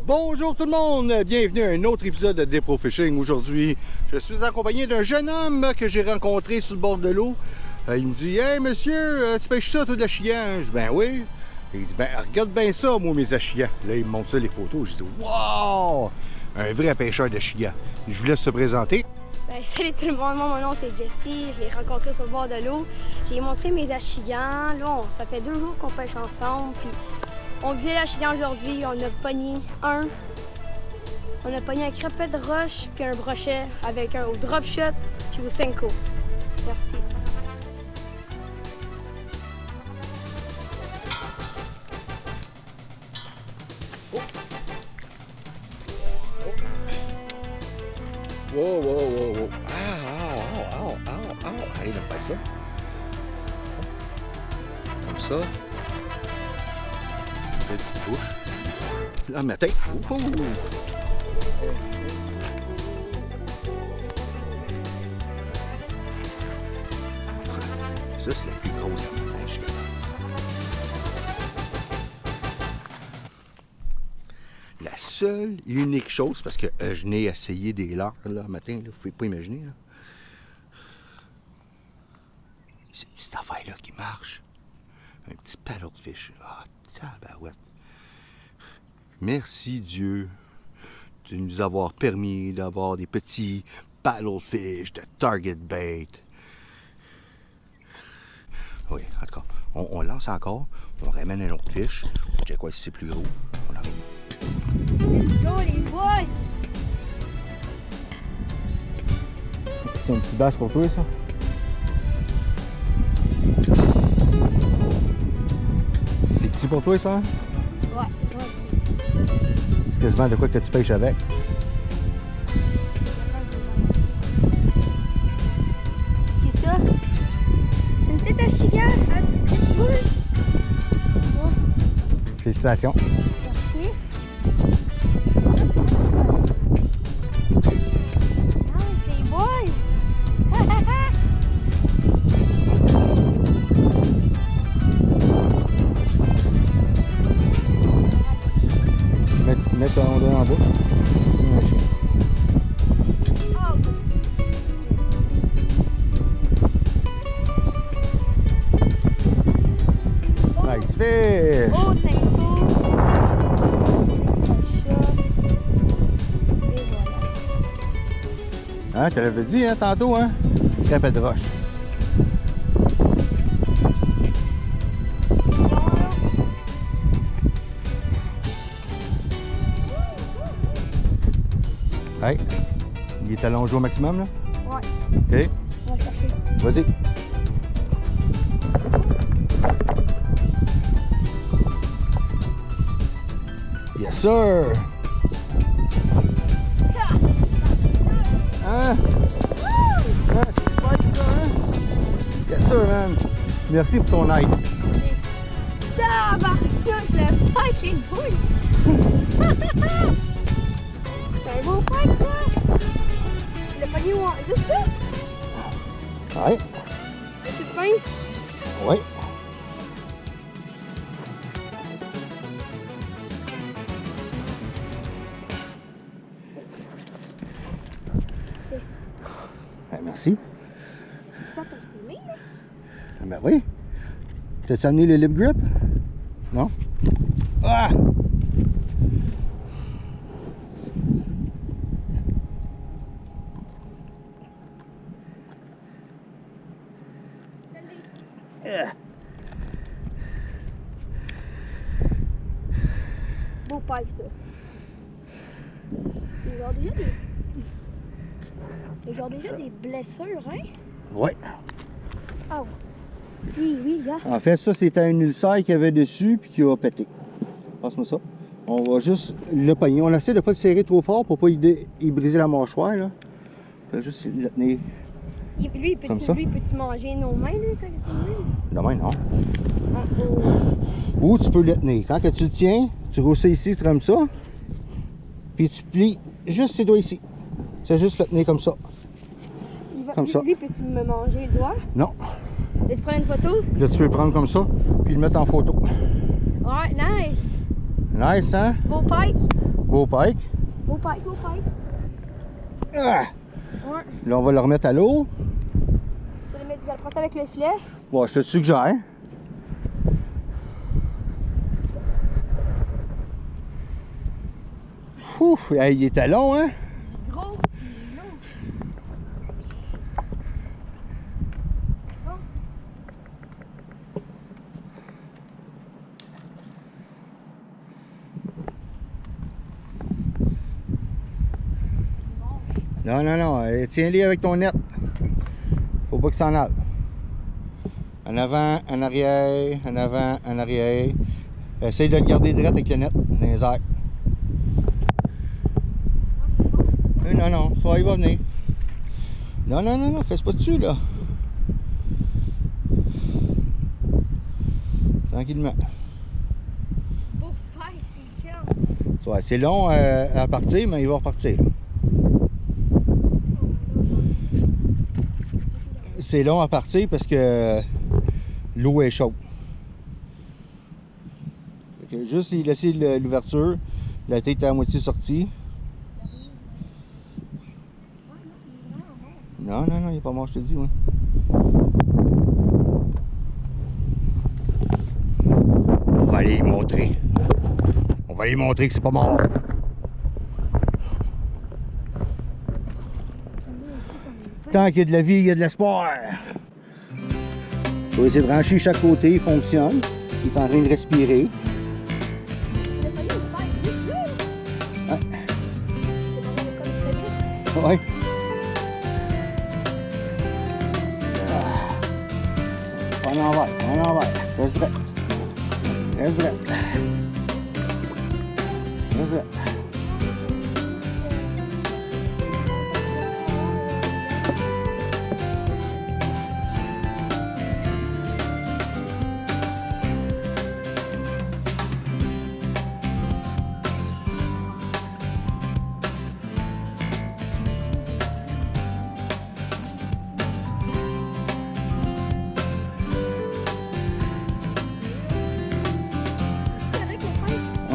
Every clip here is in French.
Bonjour tout le monde, bienvenue à un autre épisode de Dépro Fishing. Aujourd'hui, je suis accompagné d'un jeune homme que j'ai rencontré sur le bord de l'eau. Il me dit « Hey monsieur, tu pêches ça toi de l'achillant? » Je dis « Ben oui. » Il dit « Ben regarde bien ça, moi mes achillants. » Là il me montre ça les photos, je dis « Wow! Un vrai pêcheur d'achillant. » Je vous laisse se présenter. Ben, salut tout le monde, mon nom c'est Jessie, je l'ai rencontré sur le bord de l'eau. J'ai montré mes achillants, là ça fait 2 jours qu'on pêche ensemble, puis on vit l'achillant aujourd'hui, on a pogné un crapet de roche, puis un brochet avec un au drop shot, puis au Senko. Merci. Wow, wow, wow, wow. Allez, on fait ça. Comme ça. Une petite bouche. Là, matin. Ça, c'est la plus grosse pêche. La seule et unique chose, parce que je n'ai essayé des leurres là, matin, vous ne pouvez pas imaginer. Là. Cette petite affaire-là qui marche. Un petit paddlefish. Ah, tabarouette. Merci Dieu de nous avoir permis d'avoir des petits paddlefish de target bait. Oui, en tout cas, on lance encore, on ramène un autre fish. On check quoi si c'est plus gros. On arrive. Let's go les boys! C'est un petit bass pour toi, ça? C'est petit pour toi, ça? Ouais, c'est vrai. C'est quasiment de quoi que tu pêches avec. C'est ça? C'est une petite achillant, un petit boule. Félicitations. Merci. Nice, les boys! Mets ton doigt en bouche. Oh. Nice fish! Oh, c'est cool! Et voilà. Hein, tu l'avais dit, hein, tantôt, hein? Crapet de roche. Hey, il est allongé au maximum, là? Ouais, OK, on va chercher. vas-y. Yes, sir! Hein? Ah, c'est fun, ça, hein? Yes, sir, man. Merci pour ton aide. Tabarnak, je l'ai pêché une boule! C'est un beau fight, ça! Tu l'as pogné où? Juste ça? Ouais, La petite pince? ouais. Ben, merci. Ça pour filmer, là? Ben oui. T'as-tu amené le lip grip? Non? Ah! Beau pipe, ça. Il y a déjà des blessures, hein? Ouais. Oh. Oui, gars. En fait, ça, c'était un ulcère qu'il y avait dessus puis qui a pété. Passe-moi ça. On va juste le pogner. On essaie de ne pas le serrer trop fort pour ne pas y briser la mâchoire, là. On va juste le tenir. Lui, peux-tu manger nos mains, lui, quand il s'est mis? Demain, non. Ah, oh. Ou tu peux le tenir. Quand que tu le tiens, tu rousses ici comme ça. Puis tu plies juste tes doigts ici. C'est juste le tenir comme ça. Comme ça. Lui, peux-tu me manger le doigt? Non. Tu prends une photo? Puis là, tu peux le prendre comme ça, puis le mettre en photo. Ouais, nice! Nice, hein? Beau pike. Beau pike. Beau pike, beau pike. Ah! Ouais. Là, on va le remettre à l'eau. Je vais le prendre avec le filet. Bon, je te suggère. Ouf, hey, il était long, hein? Gros. Non, non, non. Tiens-les avec ton net. Faut pas qu'il s'en aille. En avant, en arrière, en avant, en arrière. Essaye de le garder droit avec le net dans les airs. Non, non, ça il va venir. Non, non, non, non, fais pas dessus, là. Tranquillement. Beau pike, il tient. Ouais, c'est long à partir, mais il va repartir. Là. C'est long à partir parce que l'eau est chaude. Fait que juste laisser l'ouverture, la tête est à moitié sortie. Non, non, non, il n'est pas mort, je te dis, ouais. On va aller y montrer. On va lui montrer que c'est pas mort. Tant qu'il y a de la vie, il y a de l'espoir. Je vais essayer de brancher chaque côté, il fonctionne. Il est en train de respirer. Ouais. On en va, on en va. Reste droit. Reste droit. Reste droit.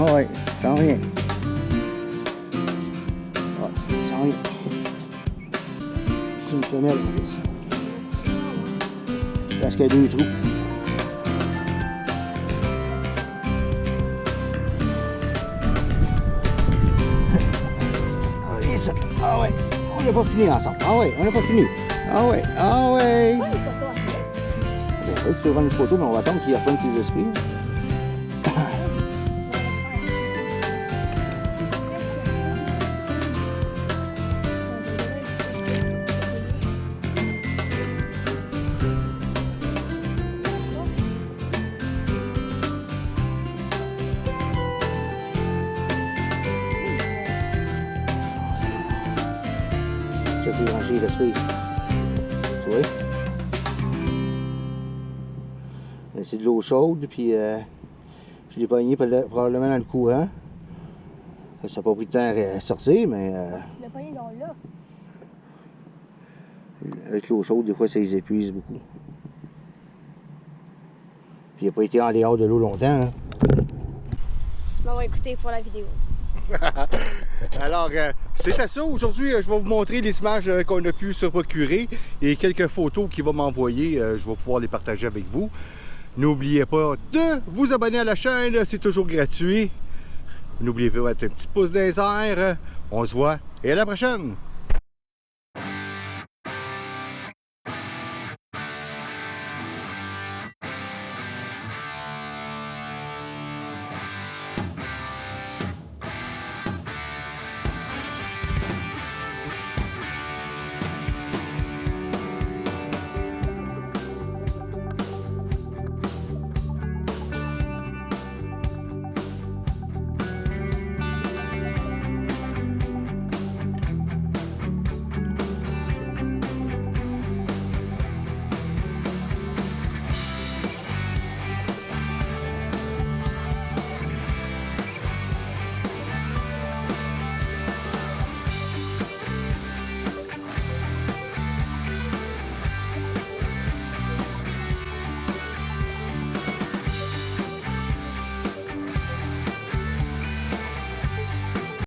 Ah ouais, ça en vient. Ouais, ça en vient. C'est une femelle en plus. Parce qu'il y a 2 trous. Allez, ça. Ah ouais, on n'a pas fini ensemble. Ah ouais, on n'a pas fini. Ah ouais, ah ouais. Ben, tu vas prendre une photo, mais on va attendre qu'il reprenne ses esprits. Je vais brancher, il respire. Tu vois? C'est de l'eau chaude, puis je l'ai pogné probablement dans le courant. Ça n'a pas pris de temps à sortir, mais... Tu l'as pogné dans là. Avec l'eau chaude, des fois, ça les épuise beaucoup. Puis il n'a pas été en dehors de l'eau longtemps. Hein. On va écouter pour la vidéo. Alors, c'est à ça. Aujourd'hui, je vais vous montrer les images qu'on a pu se procurer et quelques photos qu'il va m'envoyer. Je vais pouvoir les partager avec vous. N'oubliez pas de vous abonner à la chaîne, c'est toujours gratuit. N'oubliez pas de mettre un petit pouce dans les airs. On se voit et à la prochaine!